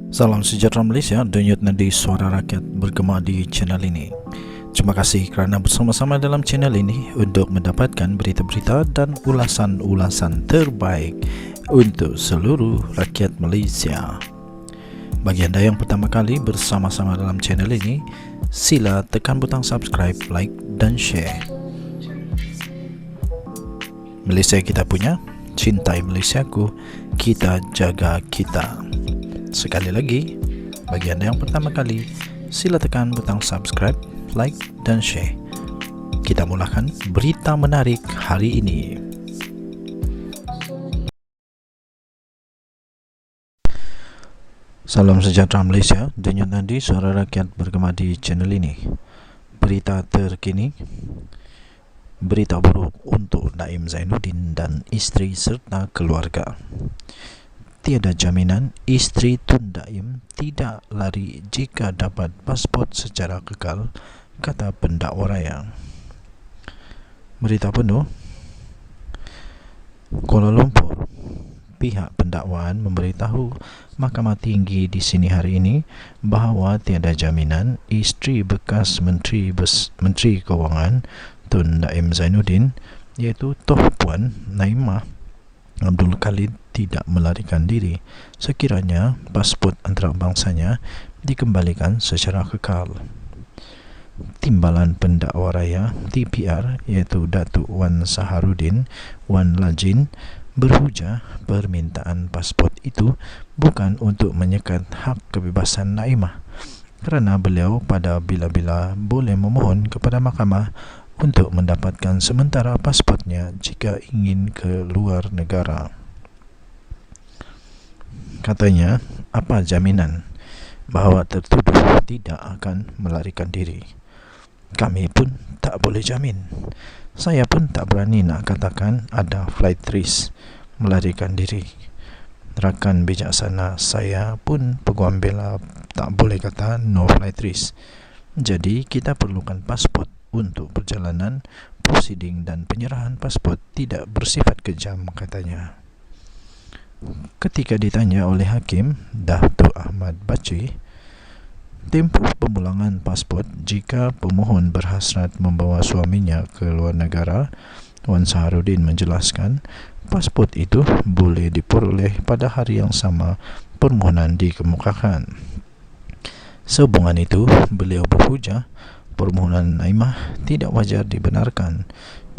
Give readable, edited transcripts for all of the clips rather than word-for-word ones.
Salam sejahtera Malaysia, denyut nadi suara rakyat bergema di channel ini. Terima kasih kerana bersama-sama dalam channel ini untuk mendapatkan berita-berita dan ulasan-ulasan terbaik untuk seluruh rakyat Malaysia. Bagi anda yang pertama kali bersama-sama dalam channel ini, sila tekan butang subscribe, like dan share. Malaysia kita punya, cintai Malaysiaku, kita jaga kita. Sekali lagi, bagi anda yang pertama kali, sila tekan butang subscribe, like dan share. Kita mulakan berita menarik hari ini. Salam sejahtera Malaysia, denyut nadi suara rakyat bergema di channel ini. Berita terkini, berita buruk untuk Naim Zainuddin dan isteri serta keluarga. Tiada jaminan isteri Tun Daim tidak lari jika dapat pasport secara kekal, kata pendakwa raya. Berita penuh. Kuala Lumpur, pihak pendakwaan memberitahu Mahkamah Tinggi di sini hari ini bahawa tiada jaminan isteri bekas Menteri Kewangan Tun Daim Zainuddin, iaitu Toh Puan Naimah Abdul Khalid, tidak melarikan diri sekiranya pasport antarabangsanya dikembalikan secara kekal. Timbalan Pendakwa Raya TPR, iaitu Datuk Wan Saharudin Wan Lajin, berhujah permintaan pasport itu bukan untuk menyekat hak kebebasan Naimah, kerana beliau pada bila-bila boleh memohon kepada mahkamah untuk mendapatkan sementara pasportnya jika ingin ke luar negara. Katanya, apa jaminan bahawa tertuduh tidak akan melarikan diri? Kami pun tak boleh jamin. Saya pun tak berani nak katakan ada flight risk melarikan diri. Rakan bijaksana saya pun Peguam Bela tak boleh kata no flight risk. Jadi kita perlukan pasport untuk perjalanan, prosiding dan penyerahan pasport tidak bersifat kejam, katanya. Ketika ditanya oleh Hakim Datuk Ahmad Baci tempoh pemulangan pasport jika pemohon berhasrat membawa suaminya ke luar negara, Wan Saharudin menjelaskan pasport itu boleh diperoleh pada hari yang sama permohonan dikemukakan. Sehubungan itu, beliau berhujah permohonan Naimah tidak wajar dibenarkan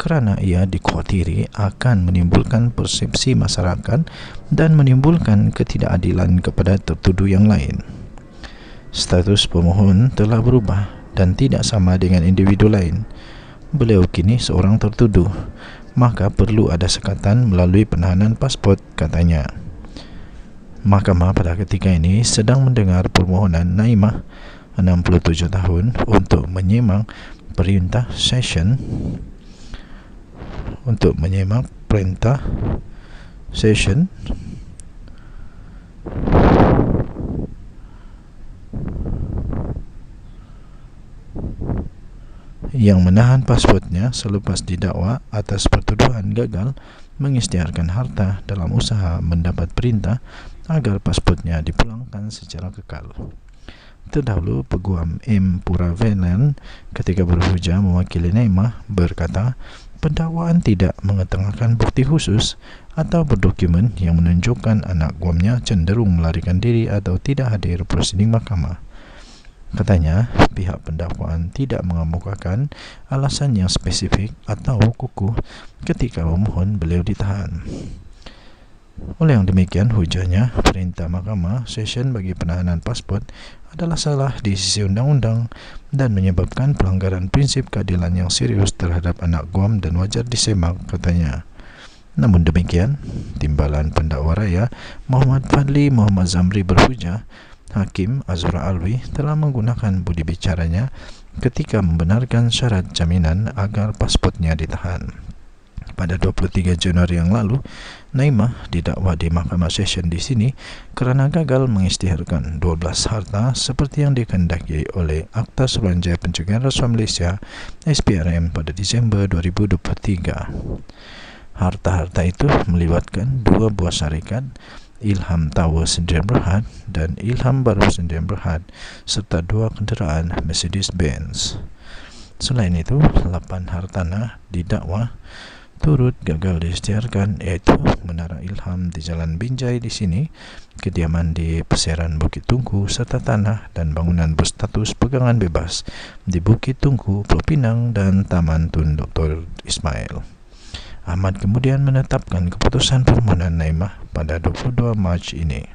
kerana ia dikhawatiri akan menimbulkan persepsi masyarakat dan menimbulkan ketidakadilan kepada tertuduh yang lain. Status pemohon telah berubah dan tidak sama dengan individu lain. Beliau kini seorang tertuduh, maka perlu ada sekatan melalui penahanan pasport, katanya. Mahkamah pada ketika ini sedang mendengar permohonan Naimah 67 tahun untuk menyimak perintah session yang menahan pasportnya selepas didakwa atas pertuduhan gagal mengisytiharkan harta dalam usaha mendapat perintah agar pasportnya dipulangkan secara kekal. Terdahulu, Peguam M. Puravelan ketika berhujah mewakili Naimah berkata pendakwaan tidak mengetengahkan bukti khusus atau berdokumen yang menunjukkan anak guamnya cenderung melarikan diri atau tidak hadir prosiding mahkamah. Katanya, pihak pendakwaan tidak mengemukakan alasan yang spesifik atau kukuh ketika memohon beliau ditahan. Oleh yang demikian, hujahnya perintah mahkamah session bagi penahanan pasport adalah salah di sisi undang-undang dan menyebabkan pelanggaran prinsip keadilan yang serius terhadap anak guam dan wajar disemak, katanya. Namun demikian, Timbalan Pendakwa Raya Muhammad Fadli Muhammad Zamri berhujah Hakim Azura Alwi telah menggunakan budi bicaranya ketika membenarkan syarat jaminan agar pasportnya ditahan. Pada 23 Januari yang lalu, Naimah didakwa di Mahkamah Session di sini kerana gagal mengisytiharkan 12 harta seperti yang dikehendaki oleh Akta Suruhanjaya Pencegahan Rasuah Malaysia SPRM pada Disember 2023. Harta-harta itu melibatkan 2 buah syarikat Ilham Tower Sdn Bhd dan Ilham Baru Sdn Bhd serta 2 kenderaan Mercedes-Benz. Selain itu, 8 hartanah didakwa turut gagal diisytiharkan, yaitu Menara Ilham di Jalan Binjai di sini, kediaman di Peseran Bukit Tungku, serta tanah dan bangunan berstatus pegangan bebas di Bukit Tungku, Pulau Pinang dan Taman Tun Dr. Ismail. Ahmad kemudian menetapkan keputusan permohonan Naimah pada 22 Mac ini.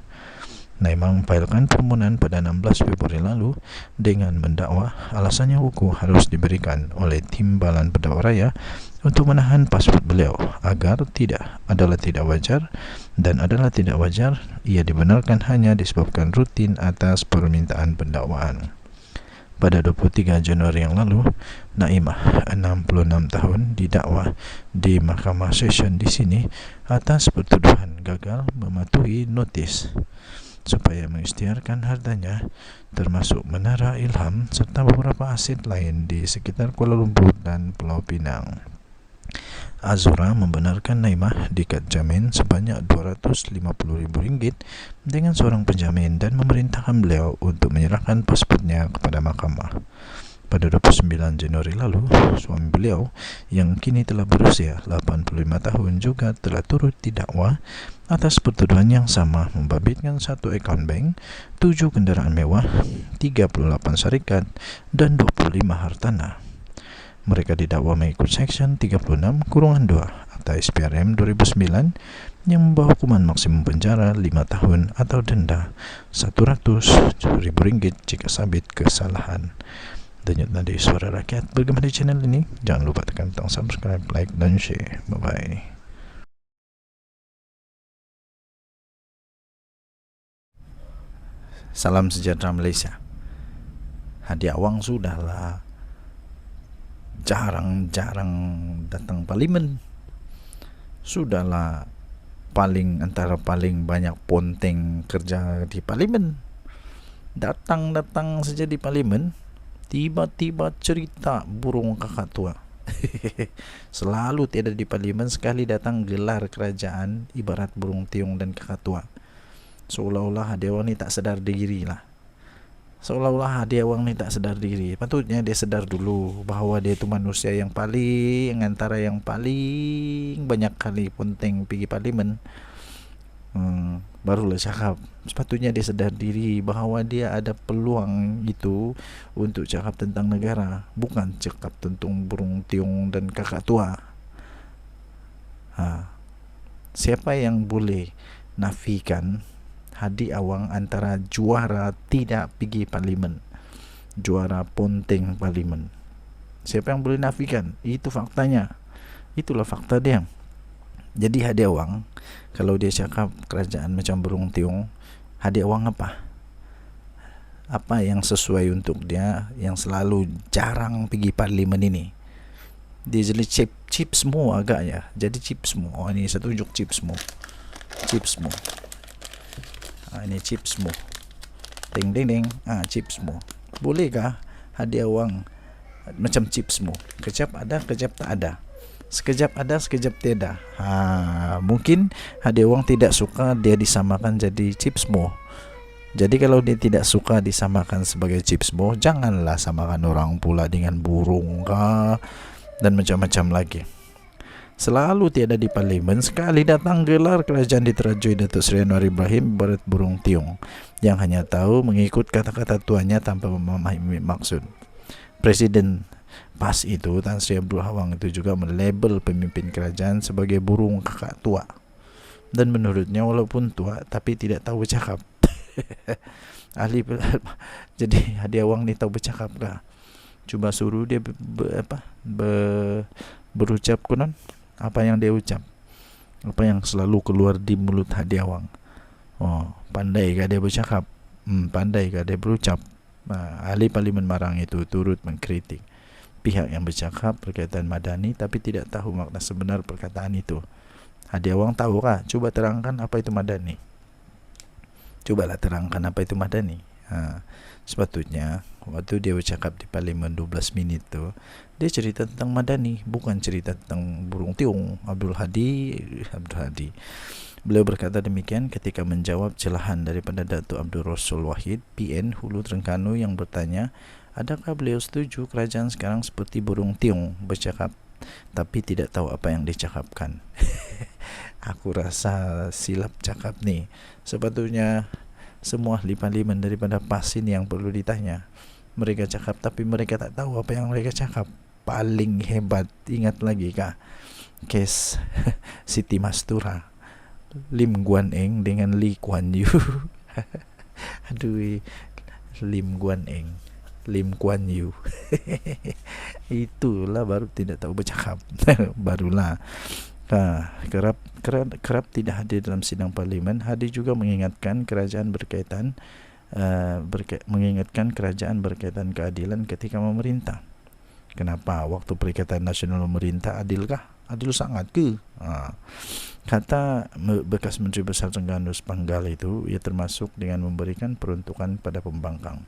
Naimah memfailkan permohonan pada 16 Februari lalu dengan mendakwa alasannya hukum harus diberikan oleh Timbalan Pendakwa Raya untuk menahan pasport beliau agar adalah tidak wajar dan adalah tidak wajar ia dibenarkan hanya disebabkan rutin atas permintaan pendakwaan. Pada 23 Januari yang lalu, Naimah, 66 tahun, didakwa di Mahkamah Session di sini atas pertuduhan gagal mematuhi notis supaya mengisytiharkan hartanya, termasuk Menara Ilham serta beberapa aset lain di sekitar Kuala Lumpur dan Pulau Pinang. Azura membenarkan Naimah diikat jamin sebanyak RM250,000 dengan seorang penjamin dan memerintahkan beliau untuk menyerahkan pasportnya kepada mahkamah. Pada 29 Januari lalu, suami beliau yang kini telah berusia 85 tahun juga telah turut didakwa atas pertuduhan yang sama, membabitkan 1 akaun bank, 7 kenderaan mewah, 38 syarikat dan 25 hartanah. Mereka didakwa mengikut Seksyen 36(2) Akta SPRM 2009 yang membawa hukuman maksimum penjara 5 tahun atau denda RM100,000 jika sabit kesalahan. Denyut nadi suara rakyat bergema di channel ini. Jangan lupa tekan butang subscribe, like dan share. Bye-bye. Salam sejahtera Malaysia. Hadi Awang sudahlah jarang-jarang datang parlimen. Sudahlah antara paling banyak ponteng kerja di parlimen. Datang saja di parlimen, tiba-tiba cerita burung kakak tua. Selalu tiada di parlimen, sekali datang gelar kerajaan ibarat burung tiung dan kakak tua. Seolah-olah Hadi Awang ni tak sedar diri lah. Hadi Awang ni tak sedar diri. Patutnya dia sedar dulu bahawa dia tu manusia yang paling antara yang paling banyak kali ponteng pergi parlimen. Barulah cakap. Sepatutnya dia sedar diri bahawa dia ada peluang itu untuk cakap tentang negara, bukan cakap tentang burung tiung dan kakak tua. Siapa yang boleh nafikan Hadi Awang antara juara tidak pergi parlimen, juara ponteng parlimen? Siapa yang boleh nafikan? Itu faktanya. Itulah fakta dia. Jadi Hadi Awang, kalau dia cakap kerajaan macam burung tiung, Hadi Awang apa? Apa yang sesuai untuk dia yang selalu jarang pergi parlimen ini? Dia jadi chip semua agaknya. Jadi chip semua. Ini saya tunjuk chip semua. Ini chips semua. Ding. Chips semua. Bolehkah Hadi Awang macam chips semua? Kejap ada, kejap tak ada. Sekejap ada, sekejap tiada. Mungkin Hadi Awang tidak suka dia disamakan jadi chips semua. Jadi kalau dia tidak suka disamakan sebagai chips semua, janganlah samakan orang pula dengan burung kah dan macam-macam lagi. Selalu tiada di parlimen, sekali datang gelar kerajaan diterajui Datuk Seri Anwar Ibrahim ibarat burung tiung yang hanya tahu mengikut kata-kata tuannya tanpa memahami maksud. Presiden PAS itu, Tan Sri Abdul Hawang itu juga melabel pemimpin kerajaan sebagai burung kakak tua. Dan menurutnya walaupun tua tapi tidak tahu bercakap. Jadi Hadi Awang ni tahu bercakap kah? Cuba suruh dia berucap konon. Apa yang dia ucap, apa yang selalu keluar di mulut Hadi Awang. Pandai kah dia bercakap? Pandai kah dia berucap? Ahli parlimen Marang itu turut mengkritik pihak yang bercakap berkaitan madani tapi tidak tahu makna sebenar perkataan itu. Hadi Awang tahu kah? Cuba terangkan apa itu madani. Cubalah terangkan apa itu madani. Sepatutnya waktu dia bercakap di parlimen 12 minit tu, dia cerita tentang Madani, bukan cerita tentang burung tiung. Abdul Hadi beliau berkata demikian ketika menjawab celahan daripada Datuk Abdul Rasul Wahid, PN Hulu Terengganu, yang bertanya adakah beliau setuju kerajaan sekarang seperti burung tiung, bercakap tapi tidak tahu apa yang dicakapkan. Aku rasa silap cakap ni. Sepatutnya semua ahli parlimen daripada PAS ini yang perlu ditanya. Mereka cakap tapi mereka tak tahu apa yang mereka cakap. Paling hebat, ingat lagi kah kes Siti Mastura, Lim Guan Eng dengan Lee Kuan Yew. Aduh, Lim Guan Eng, Lim Kuan Yew. Itulah baru tidak tahu bercakap. Barulah kerap tidak hadir dalam sidang parlimen. Hadi juga mengingatkan kerajaan berkaitan keadilan ketika memerintah. Kenapa waktu Perikatan Nasional memerintah adilkah? Adil sangat ke? Kata bekas Menteri Besar Terengganu Sepanggal itu, ia termasuk dengan memberikan peruntukan pada pembangkang.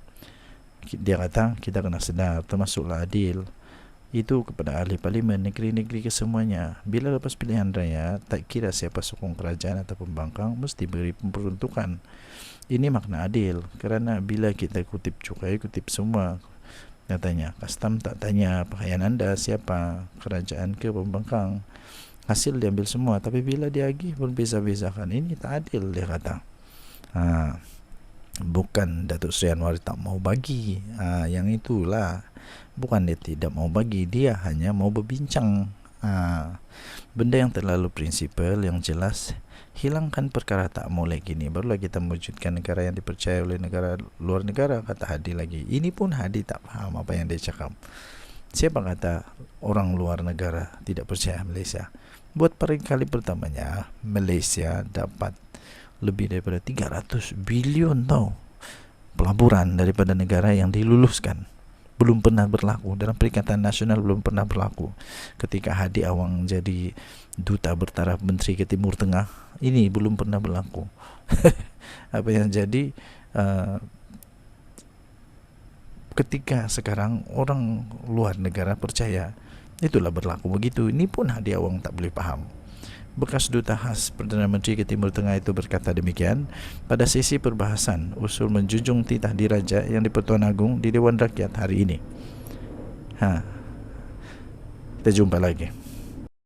Dia kata kita kena sedar, termasuklah adil itu kepada ahli parlimen, negeri-negeri kesemuanya. Bila lepas pilihan raya, tak kira siapa sokong kerajaan atau pembangkang, mesti beri peruntukan. Ini makna adil, kerana bila kita kutip cukai, kutip semua. Katanya, custom tak tanya pakaian anda siapa, kerajaan ke pembangkang. Hasil diambil semua, tapi bila diagih berbeza-bezakan. Ini tak adil, dia kata. Bukan Datuk Seri Anwar tak mau bagi, yang itulah. Bukan dia tidak mau bagi, dia hanya mau berbincang. Benda yang terlalu prinsipal, yang jelas, hilangkan perkara tak molek gini, barulah kita mewujudkan negara yang dipercaya oleh negara luar negara, kata Hadi lagi. Ini pun Hadi tak faham apa yang dia cakap. Siapa kata orang luar negara tidak percaya Malaysia? Buat kali pertamanya, Malaysia dapat lebih daripada 300 bilion tau pelaburan daripada negara yang diluluskan. Belum pernah berlaku dalam Perikatan Nasional, belum pernah berlaku. Ketika Hadi Awang jadi duta bertaraf menteri ke Timur Tengah, ini belum pernah berlaku. Apa yang jadi ketika sekarang orang luar negara percaya, itulah berlaku begitu. Ini pun Hadi Awang tak boleh faham. Bekas duta khas Perdana Menteri ke Timur Tengah itu berkata demikian pada sesi perbahasan usul menjunjung titah diraja yang di-Pertuan Agong di Dewan Rakyat hari ini. Kita jumpa lagi.